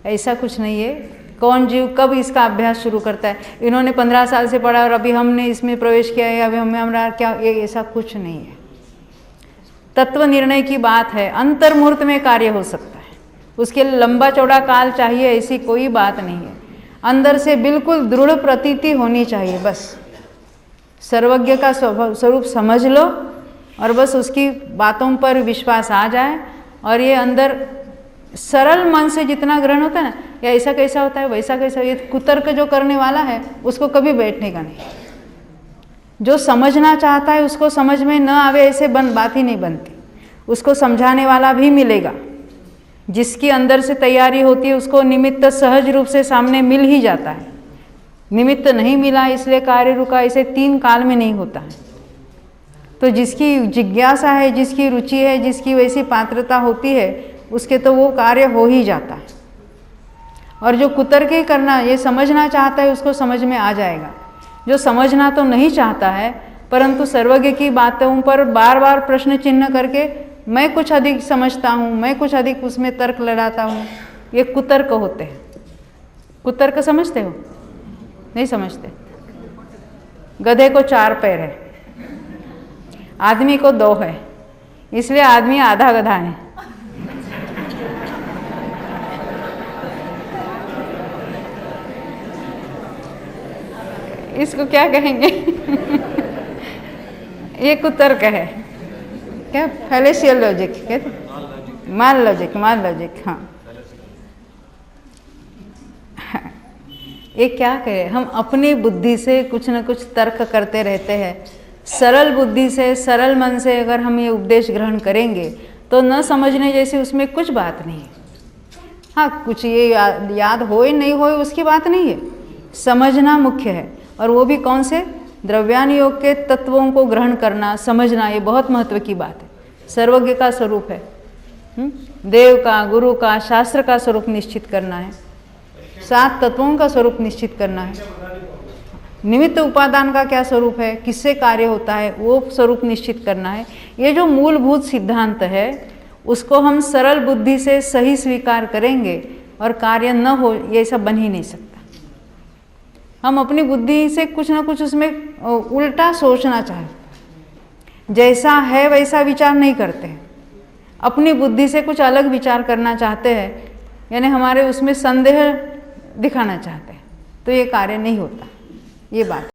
ऐसा कुछ नहीं है। कौन जीव कब इसका अभ्यास शुरू करता है, इन्होंने 15 साल से पढ़ा और अभी हमने इसमें प्रवेश किया है, अभी हमारा क्या, ये ऐसा कुछ नहीं है। तत्व निर्णय की बात है, अंतर्मुहूर्त में कार्य हो सकता है, उसके लिए लंबा चौड़ा काल चाहिए ऐसी कोई बात नहीं है। अंदर से बिल्कुल दृढ़ प्रतीति होनी चाहिए, बस सर्वज्ञ का स्वरूप समझ लो और बस उसकी बातों पर विश्वास आ जाए। और ये अंदर सरल मन से जितना ग्रहण होता है ना, या ऐसा कैसा होता है वैसा कैसा, ये कुतर्क जो करने वाला है उसको कभी बैठने का नहीं। जो समझना चाहता है उसको समझ में न आवे ऐसे बात ही नहीं बनती, उसको समझाने वाला भी मिलेगा। जिसकी अंदर से तैयारी होती है उसको निमित्त सहज रूप से सामने मिल ही जाता है। निमित्त नहीं मिला इसलिए कार्य रुका, इसे 3 काल में नहीं होता है। तो जिसकी जिज्ञासा है, जिसकी रुचि है, जिसकी वैसी पात्रता होती है, उसके तो वो कार्य हो ही जाता है। और जो कुतर्क करना, ये समझना चाहता है उसको समझ में आ जाएगा। जो समझना तो नहीं चाहता है परंतु सर्वज्ञ की बातों पर बार बार प्रश्न चिन्ह करके मैं कुछ अधिक समझता हूँ, मैं कुछ अधिक उसमें तर्क लड़ाता हूँ, ये कुतर्क होते हैं। कुतर्क समझते हो? नहीं समझते। गधे को 4 पैर है, आदमी को 2 है, इसलिए आदमी आधा गधा है। इसको क्या कहेंगे? ये कुतर्क है, क्या फैलेशियल लॉजिक कहते, मान लॉजिक। हाँ, ये क्या कहे, हम अपनी बुद्धि से कुछ न कुछ तर्क करते रहते हैं। सरल बुद्धि से, सरल मन से अगर हम ये उपदेश ग्रहण करेंगे तो न समझने जैसी उसमें कुछ बात नहीं है। हाँ, कुछ ये याद होए नहीं होए उसकी बात नहीं है, समझना मुख्य है। और वो भी कौन से? द्रव्यान योग के तत्वों को ग्रहण करना, समझना, ये बहुत महत्व की बात है। सर्वज्ञ का स्वरूप है, देव का, गुरु का, शास्त्र का स्वरूप निश्चित करना है, 7 तत्वों का स्वरूप निश्चित करना है, निमित्त उपादान का क्या स्वरूप है, किससे कार्य होता है, वो स्वरूप निश्चित करना है। ये जो मूलभूत सिद्धांत है उसको हम सरल बुद्धि से सही स्वीकार करेंगे और कार्य न हो, ये सब बन ही नहीं सकता। हम अपनी बुद्धि से कुछ ना कुछ उसमें उल्टा सोचना चाहें, जैसा है वैसा विचार नहीं करते हैं, अपनी बुद्धि से कुछ अलग विचार करना चाहते हैं, यानी हमारे उसमें संदेह दिखाना चाहते हैं, तो ये कार्य नहीं होता। ये बात